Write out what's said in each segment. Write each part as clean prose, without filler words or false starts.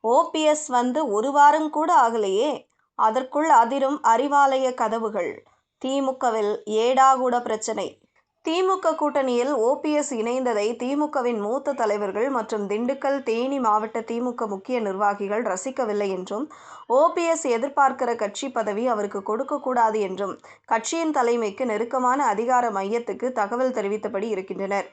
OPS வந்து ஒரு வாரம் கூட ஆகலையே, அதற்குள் அதிரும் அறிவாலய கதவுகள். திமுகவில் ஏடாகூட பிரச்சனை. திமுக கூட்டணியில் ஓபிஎஸ் இணைந்ததை திமுகவின் மூத்த தலைவர்கள் மற்றும் திண்டுக்கல், தேனி மாவட்ட திமுக முக்கிய நிர்வாகிகள் ரசிக்கவில்லை என்றும், ஓபிஎஸ் எதிர்பார்க்கிற கட்சி பதவி அவருக்கு கொடுக்கக்கூடாது என்றும் கட்சியின் தலைமைக்கு நெருக்கமான அதிகார மையத்துக்கு தகவல் தெரிவித்தபடி இருக்கின்றனர்.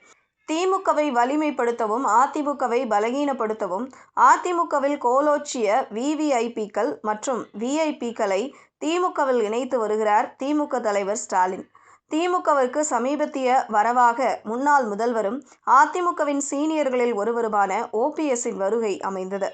திமுகவை வலிமைப்படுத்தவும், அதிமுகவை பலகீனப்படுத்தவும் அதிமுகவில் கோலோச்சிய விவிஐபிக்கள் மற்றும் விஐபிக்களை திமுகவில் இணைத்து வருகிறார் திமுக தலைவர் ஸ்டாலின். திமுகவிற்கு சமீபத்திய வரவாக முன்னாள் முதல்வரும் அதிமுகவின் சீனியர்களில் ஒருவருமான ஓபிஎஸ்ஸின் வருகை அமைந்தது.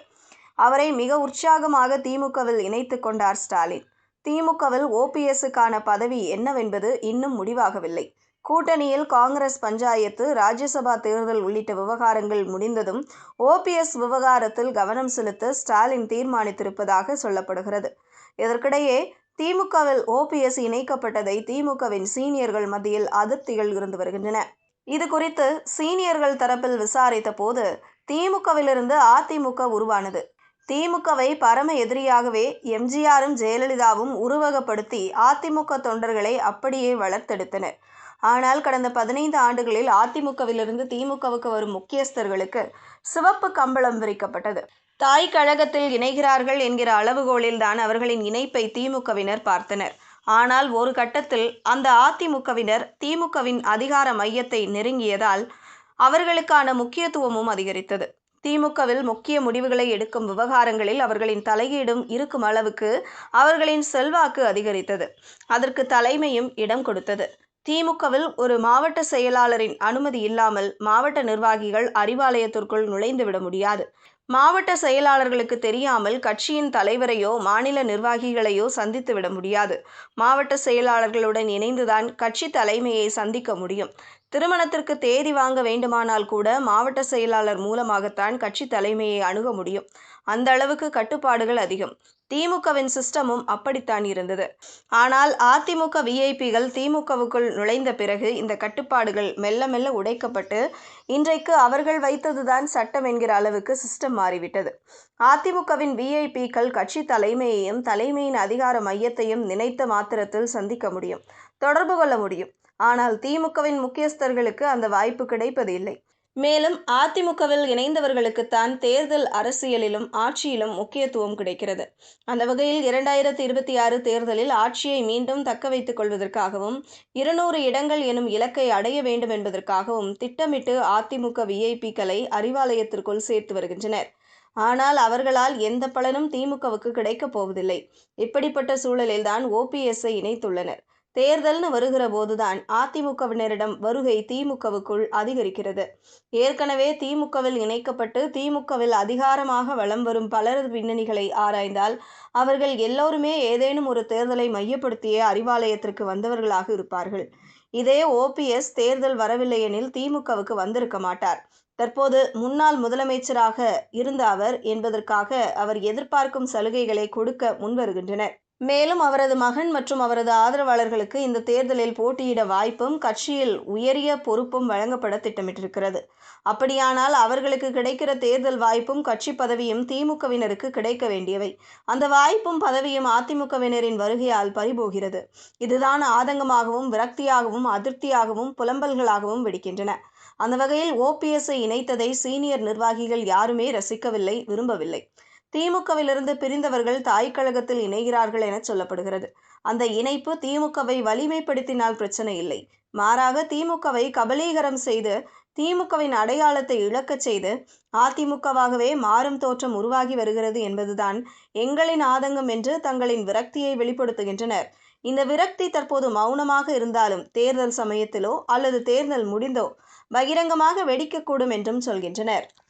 அவரை மிக உற்சாகமாக திமுகவில் இணைத்து கொண்டார் ஸ்டாலின். திமுகவில் ஓபிஎஸ்ஸுக்கான பதவி என்னவென்பது இன்னும் முடிவாகவில்லை. கூட்டணியில் காங்கிரஸ் பஞ்சாயத்து, ராஜ்யசபா தேர்தல் உள்ளிட்ட விவகாரங்கள் முடிந்ததும் ஓபிஎஸ் விவகாரத்தில் கவனம் செலுத்த ஸ்டாலின் தீர்மானித்திருப்பதாக சொல்லப்படுகிறது. இதற்கிடையே திமுகவில் ஓபிஎஸ் இணைக்கப்பட்டதை திமுகவின் சீனியர்கள் மத்தியில் அதிருப்திகள் இருந்து வருகின்றன. இது குறித்து சீனியர்கள் தரப்பில் விசாரித்த போது திமுகவிலிருந்து அதிமுக உருவானது. திமுகவை பரம எதிரியாகவே எம்ஜிஆரும் ஜெயலலிதாவும் உருவகப்படுத்தி அதிமுக தொண்டர்களை அப்படியே வளர்த்தெடுத்தனர். ஆனால் கடந்த 15 ஆண்டுகளில் அதிமுகவிலிருந்து திமுகவுக்கு வரும் முக்கியஸ்தர்களுக்கு சிவப்பு கம்பளம் விரிக்கப்பட்டது. தாய் கழகத்தில் இணைகிறார்கள் என்கிற அளவுகோலில் தான் அவர்களின் இணைப்பை திமுகவினர் பார்த்தனர். ஆனால் ஒரு கட்டத்தில் அந்த அதிமுகவினர் திமுகவின் அதிகார மையத்தை நெருங்கியதால் அவர்களுக்கான முக்கியத்துவமும் அதிகரித்தது. திமுகவில் முக்கிய முடிவுகளை எடுக்கும் விவகாரங்களில் அவர்களின் தலையீடும் இருக்கும் அளவுக்கு அவர்களின் செல்வாக்கு அதிகரித்தது. அதற்கு தலைமையும் இடம் கொடுத்தது. திமுகவில் ஒரு மாவட்ட செயலாளரின் அனுமதி இல்லாமல் மாவட்ட நிர்வாகிகள் அறிவாலயத்திற்குள் நுழைந்துவிட முடியாது. மாவட்ட செயலாளர்களுக்கு தெரியாமல் கட்சியின் தலைவரையோ மாநில நிர்வாகிகளையோ சந்தித்து விட முடியாது. மாவட்ட செயலாளர்களுடன் இணைந்துதான் கட்சி தலைமையை சந்திக்க முடியும். திருமணத்திற்கு தேதி வாங்க வேண்டுமானால் கூட மாவட்ட செயலாளர் மூலமாகத்தான் கட்சி தலைமையை அணுக முடியும். அந்த அளவுக்கு கட்டுப்பாடுகள் அதிகம். திமுகவின் சிஸ்டமும் அப்படித்தான் இருந்தது. ஆனால் அதிமுக விஐபிகள் திமுகவுக்குள் நுழைந்த பிறகு இந்த கட்டுப்பாடுகள் மெல்ல மெல்ல உடைக்கப்பட்டு இன்றைக்கு அவர்கள் வைத்ததுதான் சட்டம் என்கிற அளவுக்கு சிஸ்டம் மாறிவிட்டது. அதிமுகவின் விஐபிக்கள் கட்சி தலைமையையும் தலைமையின் அதிகார மையத்தையும் நினைத்த மாத்திரத்தில் சந்திக்க முடியும், தொடர்பு கொள்ள முடியும். ஆனால் திமுகவின் முக்கியஸ்தர்களுக்கு அந்த வாய்ப்பு கிடைப்பது இல்லை. மேலும் அதிமுகவில் இணைந்தவர்களுக்குத்தான் தேர்தல் அரசியலிலும் ஆட்சியிலும் முக்கியத்துவம் கிடைக்கிறது. அந்த வகையில் 2026 தேர்தலில் ஆட்சியை மீண்டும் தக்க வைத்துக் கொள்வதற்காகவும் 200 இடங்கள் எனும் இலக்கை அடைய வேண்டும் என்பதற்காகவும் திட்டமிட்டு அதிமுக விஐபிக்களை அறிவாலயத்திற்குள் சேர்த்து வருகின்றனர். ஆனால் அவர்களால் எந்த பலனும் திமுகவுக்கு கிடைக்கப் போவதில்லை. இப்படிப்பட்ட சூழலில்தான் ஓபிஎஸ்ஸை இணைத்துள்ளனர். தேர்தல்னு வருகிற போதுதான் அதிமுகவினரிடம் வருகை திமுகவுக்குள் அதிகரிக்கிறது. ஏற்கனவே திமுகவில் இணைக்கப்பட்டு திமுகவில் அதிகாரமாக வலம் வரும் பலரது பின்னணிகளை ஆராய்ந்தால் அவர்கள் எல்லோருமே ஏதேனும் ஒரு தேர்தலை மையப்படுத்திய அறிவாலயத்திற்கு வந்தவர்களாக இருப்பார்கள். இதே ஓபிஎஸ் தேர்தல் வரவில்லையெனில் திமுகவுக்கு வந்திருக்க மாட்டார். தற்போது முன்னாள் முதலமைச்சராக இருந்த அவர் என்பதற்காக அவர் எதிர்பார்க்கும் சலுகைகளை கொடுக்க முன்வருகின்றனர். மேலும் அவரது மகன் மற்றும் அவரது ஆதரவாளர்களுக்கு இந்த தேர்தலில் போட்டியிட வாய்ப்பும் கட்சியில் உயரிய பொறுப்பும் வழங்கப்பட திட்டமிட்டிருக்கிறது. அப்படியானால் அவர்களுக்கு கிடைக்கிற தேர்தல் வாய்ப்பும் கட்சி பதவியும் திமுகவினருக்கு கிடைக்க வேண்டியவை. அந்த வாய்ப்பும் பதவியும் அதிமுகவினரின் வருகையால் பறிபோகிறது. இதுதான் ஆதங்கமாகவும் விரக்தியாகவும் அதிருப்தியாகவும் புலம்பல்களாகவும் வெடிக்கின்றன. அந்த வகையில் ஓபிஎஸ்ஸை இணைத்ததை சீனியர் நிர்வாகிகள் யாருமே ரசிக்கவில்லை, விரும்பவில்லை. திமுகவிலிருந்து பிரிந்தவர்கள் தாய் கழகத்தில் இணைகிறார்கள் என சொல்லப்படுகிறது. அந்த இணைப்பு திமுகவை வலிமைப்படுத்தினால் பிரச்சனை இல்லை. மாறாக திமுகவை கபலீகரம் செய்து திமுகவின் அடையாளத்தை இழக்கச் செய்து அதிமுகவாகவே மாறும் தோற்றம் உருவாகி வருகிறது என்பதுதான் எங்களின் ஆதங்கம் என்று தங்களின் விரக்தியை வெளிப்படுத்துகின்றனர். இந்த விரக்தி தற்போது மௌனமாக இருந்தாலும் தேர்தல் சமயத்திலோ அல்லது தேர்தல் முடிந்தோ பகிரங்கமாக வெடிக்கக்கூடும் என்றும் சொல்கின்றனர்.